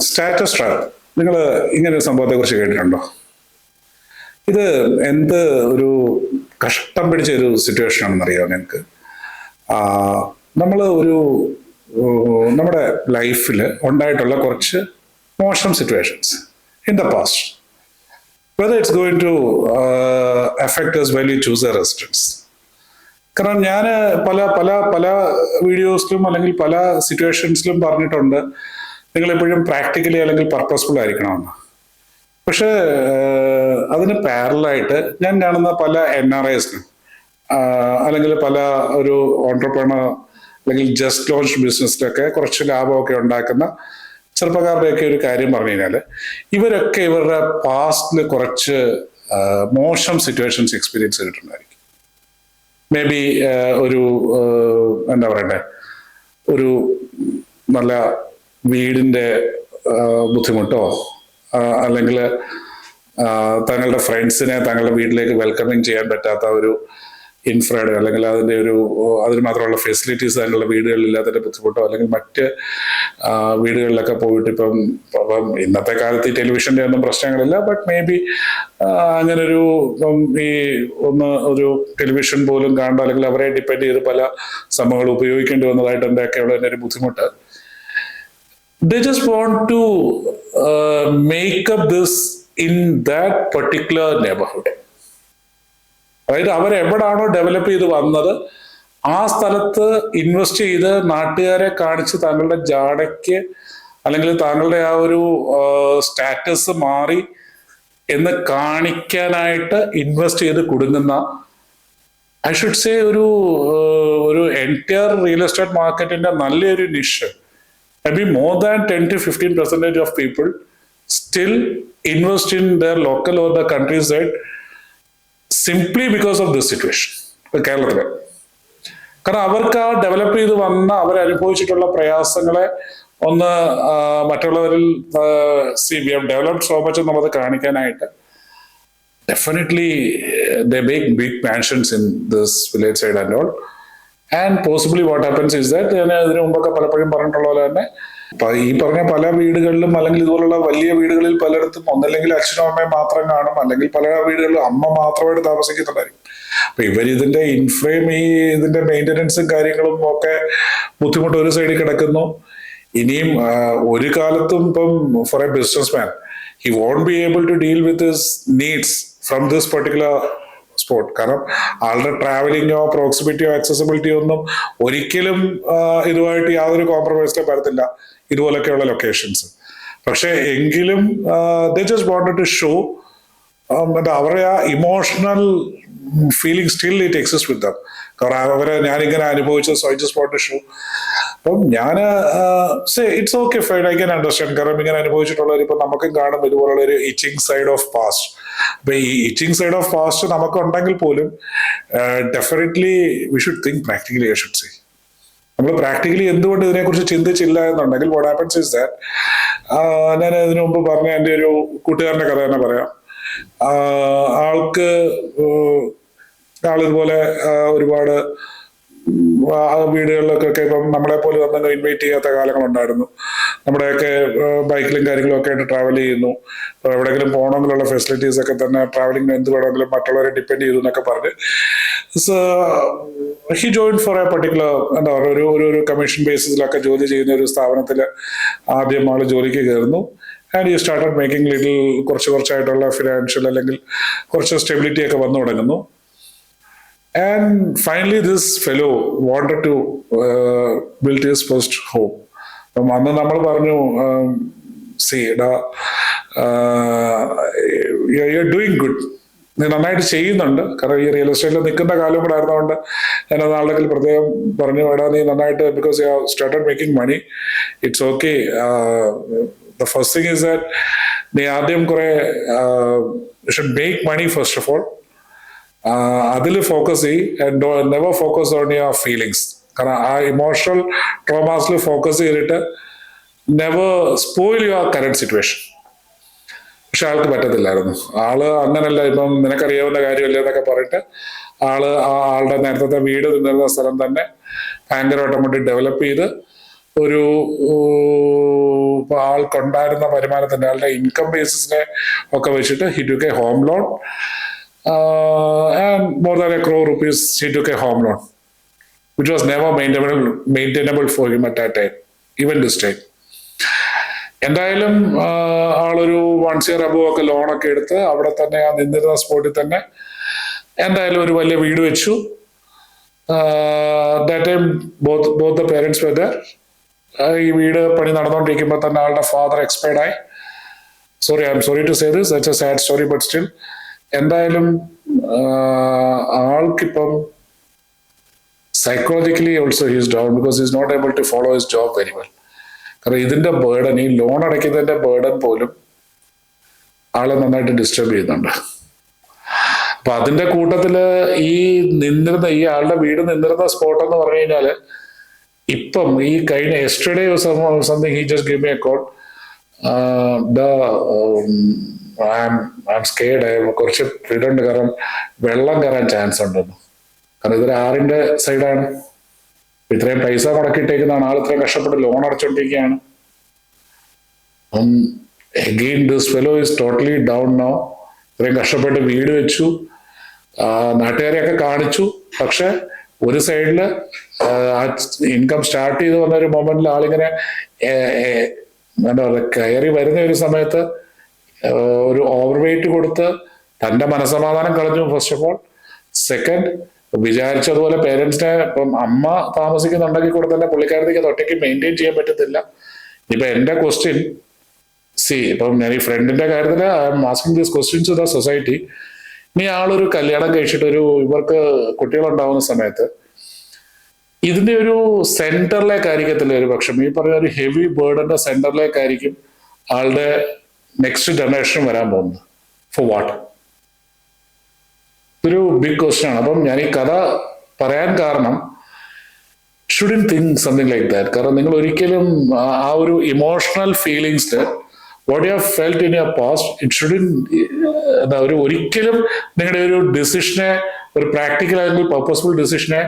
Status trap, നിങ്ങൾ ഇങ്ങനെ ഒരു സംഭവത്തെ കുറിച്ച് കേട്ടിട്ടുണ്ടോ? ഇത് എന്ത് ഒരു കഷ്ടം പിടിച്ച ഒരു സിറ്റുവേഷൻ ആണെന്ന് അറിയാമോ നിങ്ങൾക്ക്? നമ്മൾ നമ്മുടെ ലൈഫിൽ ഉണ്ടായിട്ടുള്ള കുറച്ച് മോശം situations in the past, whether it's going to affect us while we choose a residence. കാരണം ഞാൻ പല പല പല വീഡിയോസിലും അല്ലെങ്കിൽ പല സിറ്റുവേഷൻസിലും പറഞ്ഞിട്ടുണ്ട് നിങ്ങളെപ്പോഴും പ്രാക്ടിക്കലി അല്ലെങ്കിൽ പർപ്പസ്ഫുൾ ആയിരിക്കണമെന്ന്. പക്ഷേ അതിന് പാരലായിട്ട് ഞാൻ കാണുന്ന പല NRIസിനും അല്ലെങ്കിൽ പല ഒരു ഓൺട്രപ്രണർ അല്ലെങ്കിൽ ജസ്റ്റ് ലോഞ്ച് ബിസിനസ്സിലൊക്കെ കുറച്ച് ലാഭമൊക്കെ ഉണ്ടാക്കുന്ന ചെറുപ്പക്കാരുടെയൊക്കെ ഒരു കാര്യം പറഞ്ഞു കഴിഞ്ഞാൽ ഇവരൊക്കെ ഇവരുടെ പാസ്റ്റിൽ കുറച്ച് മോശം സിറ്റുവേഷൻസ് എക്സ്പീരിയൻസ് ചെയ്തിട്ടുണ്ടായിരിക്കും. മേ ബി ഒരു എന്താ പറയണ്ടേ, ഒരു നല്ല വീടിൻ്റെ ബുദ്ധിമുട്ടോ അല്ലെങ്കിൽ തങ്ങളുടെ ഫ്രണ്ട്സിനെ തങ്ങളുടെ വീട്ടിലേക്ക് വെൽക്കമിങ് ചെയ്യാൻ പറ്റാത്ത ഒരു ഇൻഫ്രാഡ് അല്ലെങ്കിൽ അതിന് മാത്രമുള്ള ഫെസിലിറ്റീസ് അതിനുള്ള വീടുകളില്ലാത്തതിന്റെ ബുദ്ധിമുട്ടോ അല്ലെങ്കിൽ മറ്റ് വീടുകളിലൊക്കെ പോയിട്ട് ഇപ്പം ഇന്നത്തെ കാലത്ത് ഈ ടെലിവിഷന്റെ ഒന്നും പ്രശ്നങ്ങളില്ല, ബട്ട് മേ ബി അങ്ങനൊരു ഒരു ടെലിവിഷൻ പോലും കാണണ്ട അല്ലെങ്കിൽ അവരെ ഡിപ്പെൻഡ് ചെയ്ത് പല സംഭവങ്ങൾ ഉപയോഗിക്കേണ്ടി വന്നതായിട്ട് എന്തൊക്കെയുള്ള എൻ്റെ ഒരു ബുദ്ധിമുട്ട്. They just want to make up this in that particular neighborhood. അതായത് അവരെവിടാണോ ഡെവലപ്പ് ചെയ്ത് വന്നത് ആ സ്ഥലത്ത് ഇൻവെസ്റ്റ് ചെയ്ത് നാട്ടുകാരെ കാണിച്ച് താങ്കളുടെ ജാടയ്ക്ക് അല്ലെങ്കിൽ താങ്കളുടെ ആ ഒരു സ്റ്റാറ്റസ് മാറി എന്ന് കാണിക്കാനായിട്ട് ഇൻവെസ്റ്റ് ചെയ്ത് കൊടുങ്ങുന്ന, ഐ ഷുഡ് സേ ഒരു എൻറ്റയർ റിയൽ എസ്റ്റേറ്റ് മാർക്കറ്റിന്റെ നല്ലൊരു നിഷ്. Maybe more than 10 to 15% of people still invest in their local or the countryside simply because of this situation. കേരളത്തില് കാരണം അവർക്ക് ആ ഡെവലപ്പ് ചെയ്ത് വന്ന അവരനുഭവിച്ചിട്ടുള്ള പ്രയാസങ്ങളെ ഒന്ന് മറ്റുള്ളവരിൽ we have developed so much എന്നുള്ളത് കാണിക്കാനായിട്ട് definitely they make big mansions in this village side and all. And possibly what happens is that ഞാൻ ഇതിനു മുമ്പൊക്കെ പലപ്പോഴും പറഞ്ഞിട്ടുള്ള പോലെ തന്നെ ഈ പറഞ്ഞ പല വീടുകളിലും അല്ലെങ്കിൽ ഇതുപോലുള്ള വലിയ വീടുകളിൽ പലയിടത്തും ഒന്നല്ലെങ്കിൽ അച്ഛനും അമ്മയും മാത്രം കാണും, അല്ലെങ്കിൽ പല വീടുകളിലും അമ്മ മാത്രമായിട്ട് താമസിക്കുന്നുണ്ടായിരിക്കും. അപ്പൊ ഇതിന്റെ ഇൻഫ്രെയിം ഇതിന്റെ മെയിൻ്റനൻസും കാര്യങ്ങളും ഒക്കെ ബുദ്ധിമുട്ട് ഒരു സൈഡിൽ കിടക്കുന്നു. ഇനിയും ഒരു കാലത്തും ഇപ്പം for a business man he won't be able to deal with his needs from this particular spot. കാരണം ആളുടെ ട്രാവലിങ്ങോ പ്രോക്സിമിറ്റിയോ ആക്സസിബിലിറ്റിയോ ഒന്നും ഒരിക്കലും ഇതുമായിട്ട് യാതൊരു കോംപ്രമൈസിലും വരത്തില്ല ഇതുപോലൊക്കെയുള്ള ലൊക്കേഷൻസ്. പക്ഷെ എങ്കിലും they just wanted to show അവരുടെ ആ emotional feeling still it exist with them. കാരണം അവരെ ഞാനിങ്ങനെ അനുഭവിച്ചത്, so I just want to show. അപ്പം ഞാൻ it's okay fine, I can understand. കാരണം ഇങ്ങനെ അനുഭവിച്ചിട്ടുള്ളവർ ഇപ്പൊ നമുക്കും കാണും ഇതുപോലുള്ള ഒരു ഇച്ചിങ് സൈഡ് ഓഫ് പാസ്റ്റ്. അപ്പൊ ഈ ഇച്ചിങ് സൈഡ് ഓഫ് പാസ്റ്റ് നമുക്ക് ഉണ്ടെങ്കിൽ പോലും definitely we should think practically. I should say നമ്മൾ പ്രാക്ടിക്കലി എന്തുകൊണ്ട് ഇതിനെക്കുറിച്ച് ചിന്തിച്ചില്ല എന്നുണ്ടെങ്കിൽ വാട്ട് ഹാപ്പൻസ് ഇസ് ദാറ്റ്, ഞാൻ ഇതിനു മുമ്പ് പറഞ്ഞ എൻ്റെ ഒരു കൂട്ടുകാരന്റെ കഥ തന്നെ പറയാം. ആളിതുപോലെ ഒരുപാട് വീടുകളിലൊക്കെ ഇപ്പം നമ്മളെ പോലെ ഒന്നും ഇൻവൈറ്റ് ചെയ്യാത്ത കാലങ്ങളുണ്ടായിരുന്നു. നമ്മുടെയൊക്കെ ബൈക്കിലും കാര്യങ്ങളും ഒക്കെ ആയിട്ട് ട്രാവൽ ചെയ്യുന്നു. എവിടെയെങ്കിലും പോകണമെങ്കിലുള്ള ഫെസിലിറ്റീസ് ഒക്കെ തന്നെ ട്രാവലിംഗിന് എന്ത് വേണമെങ്കിലും മറ്റുള്ളവരെ ഡിപ്പെൻഡ് ചെയ്തു എന്നൊക്കെ പറഞ്ഞ് he join four A particular എന്താ പറയുക ഒരു കമ്മീഷൻ ബേസിസിലൊക്കെ ജോലി ചെയ്യുന്ന ഒരു സ്ഥാപനത്തിൽ ആദ്യം ആൾ ജോലിക്ക് കയറുന്നു. And you started making little കുറച്ചായിട്ടുള്ള ഫിനാൻഷ്യൽ അല്ലെങ്കിൽ കുറച്ച് സ്റ്റെബിലിറ്റി ഒക്കെ വന്നു തുടങ്ങുന്നു. And finally this fellow wanted to build his first home. അന്ന് നമ്മൾ പറഞ്ഞു, you're doing good, നീ നന്നായിട്ട് ചെയ്യുന്നുണ്ട്. കാരണം ഈ റിയൽ എസ്റ്റേറ്റിൽ നിൽക്കുന്ന കാലം കൂടെ ആയിരുന്നതുകൊണ്ട് ഞാൻ നാളുകളിൽ പ്രത്യേകം പറഞ്ഞു, എടാ നീ നന്നായിട്ട്, because you have started making money, it's okay. The first thing is that നീ ആദ്യം കുറെ you should make money first of all. അതിൽ ഫോക്കസ് ചെയ്യ് and never focus on your feelings. കാരണം ആ ഇമോഷണൽ ട്രോമാസിൽ ഫോക്കസ് ചെയ്തിട്ട് never spoil your current situation. പക്ഷെ ആൾക്ക് പറ്റത്തില്ലായിരുന്നു. ആള് അങ്ങനല്ല, ഇപ്പം നിനക്കറിയാവുന്ന കാര്യമല്ല എന്നൊക്കെ പറഞ്ഞിട്ട് ആളുടെ നേരത്തെ വീട് നിന്നിരുന്ന സ്ഥലം തന്നെ ഭയങ്കരമായിട്ട് അങ്ങോട്ട് ഡെവലപ്പ് ചെയ്ത് ഒരു ആൾക്കുണ്ടായിരുന്ന വരുമാനത്തിന്റെ ആളുടെ ഇൻകം ബേസിസിനെ ഒക്കെ വെച്ചിട്ട് he took A home loan and more than A crore rupees he took a home loan which was never maintainable for him at that time, even this time. എന്തായാലും ആളൊരു 1 year above ഒക്കെ ലോണൊക്കെ എടുത്ത് അവിടെ തന്നെ ആ നിന്നിരുന്ന സ്പോട്ടിൽ തന്നെ എന്തായാലും ഒരു വലിയ വീട് വെച്ചു. That time both the parents were there. ഈ വീട് പണി നടന്നുകൊണ്ടിരിക്കുമ്പോൾ തന്നെ ആളുടെ ഫാദർ എക്സ്പയർഡ് ആയി. I am sorry to say this, that's a sad story, but still എന്തായാലും ആൾക്കിപ്പം psychologically also he's down because is not able to follow his job very well. കാരണം ഇതിന്റെ ബേർഡൻ, ഈ ലോൺ അടയ്ക്കുന്നതിന്റെ ബേർഡൻ പോലും ആളെ നന്നായിട്ട് disturb ചെയ്യുന്നുണ്ട്. അപ്പൊ അതിന്റെ കൂട്ടത്തില് ഈ ആളുടെ വീട് നിന്നിരുന്ന സ്പോട്ട് എന്ന് പറഞ്ഞു കഴിഞ്ഞാല് ഇപ്പം ഈ കഴിഞ്ഞ yesterday something he just give me a call, കുറച്ച് പേരുണ്ട്, കാരണം വെള്ളം കയറാൻ ചാൻസ് ഉണ്ടെന്ന്. കാരണം ഇതൊരു ആറിന്റെ സൈഡാണ്, ഇത്രയും പൈസ മുടക്കിയിട്ടേക്കുന്നതാണ്, ആൾ ഇത്രയും കഷ്ടപ്പെട്ട് ലോൺ അടച്ചോണ്ടിരിക്കുകയാണ്. Again this fellow is totally down now. ഇത്രയും കഷ്ടപ്പെട്ട് വീട് വെച്ചു, നാട്ടുകാരെയൊക്കെ കാണിച്ചു, പക്ഷെ ഒരു സൈഡില് ഇൻകം സ്റ്റാർട്ട് ചെയ്ത് വന്ന ഒരു മൊമെന്റിൽ ആളിങ്ങനെ എന്താ പറയുക കയറി വരുന്ന ഒരു സമയത്ത് ഒരു ഓവർ വെയിറ്റ് കൊടുത്ത് തന്റെ മനസമാധാനം കളഞ്ഞു ഫസ്റ്റ് ഓഫ് ഓൾ. സെക്കൻഡ്, വിചാരിച്ചതുപോലെ പേരൻസിനെ ഇപ്പം അമ്മ താമസിക്കുന്നുണ്ടെങ്കിൽ കൂടെ തന്നെ പുള്ളിക്കാരത്തേക്ക് അത് ഒറ്റയ്ക്ക് മെയിൻറ്റെയിൻ ചെയ്യാൻ പറ്റത്തില്ല. ഇപ്പൊ എന്റെ ക്വസ്റ്റ്യൻ ഇപ്പം ഞാൻ ഈ ഫ്രണ്ടിന്റെ കാര്യത്തിൽ I am asking these questions to the society. ഇനി ആളൊരു കല്യാണം കഴിച്ചിട്ട് ഇവർക്ക് കുട്ടികളുണ്ടാവുന്ന സമയത്ത് ഇതിന്റെ ഒരു സെന്ററിലേക്കായിരിക്കത്തില്ല ഒരു പക്ഷം, ഈ പറഞ്ഞ ഒരു ഹെവി ബേർഡന്റെ സെന്ററിലേക്കായിരിക്കും ആളുടെ നെക്സ്റ്റ് ജനറേഷൻ വരാൻ പോകുന്നത്. For what? ഇതൊരു ബിഗ് ക്വസ്റ്റ്യൻ ആണ്. അപ്പം ഞാൻ ഈ കഥ പറയാൻ കാരണം shouldn't think something like that. കാരണം നിങ്ങൾ ഒരിക്കലും ആ ഒരു ഇമോഷണൽ ഫീലിങ്സിന് what you have felt in your past, it shouldn't ഒരിക്കലും നിങ്ങളുടെ ഒരു ഡിസിഷനെ, ഒരു പ്രാക്ടിക്കൽ അല്ലെങ്കിൽ പർപ്പസ്ഫുൾ ഡിസിഷനെ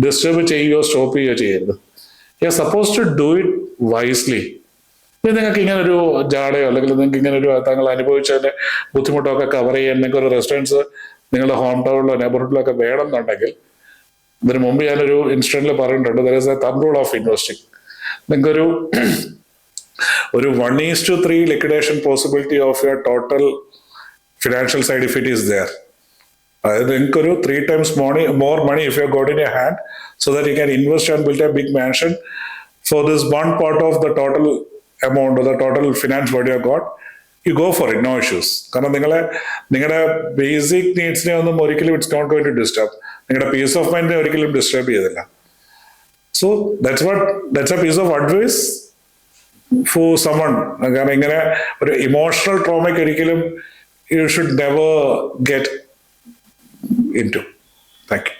ഡിസ്റ്റർബ് ചെയ്യുകയോ സ്റ്റോപ്പ് ചെയ്യുകയോ ചെയ്യരുത്. You are suppose to do it wisely. നിങ്ങൾക്ക് ഇങ്ങനെ ഒരു ജാടയോ അല്ലെങ്കിൽ നിങ്ങൾക്ക് ഇങ്ങനെ ഒരു താങ്കൾ അനുഭവിച്ചതിന്റെ ബുദ്ധിമുട്ടൊക്കെ കവർ ചെയ്യാൻ നിങ്ങൾക്ക് ഒരു റെസ്റ്റോറൻറ്റ്സ് നിങ്ങളുടെ ഹോം ടൗണിലോ നെബർഹുഡിലോ ഒക്കെ വേണമെന്നുണ്ടെങ്കിൽ, ഇതിനു മുമ്പ് ഞാനൊരു ഇൻസിഡന്റിൽ പറഞ്ഞിട്ടുണ്ട്, there is A thumb rule of investing. നിങ്ങൾക്കൊരു 1:3 liquidation possibility of your total financial side if it is there. അതായത് നിങ്ങൾക്കൊരു 3 times more money if you have got in your hand so that you can invest and build a big mansion for this one part of the total amount or the total finance what you have got, you go for it, no issues. കാരണം നിങ്ങളുടെ basic നീഡ്സിനെ ഒന്നും ഒരിക്കലും it's not going to disturb. നിങ്ങളുടെ peace of മൈൻഡിനെ ഒരിക്കലും disturb ചെയ്തില്ല. So that's a piece of advice for someone. കാരണം ഇങ്ങനെ ഒരു ഇമോഷണൽ ട്രോമയ്ക്ക് ഒരിക്കലും you should never get into. Thank you.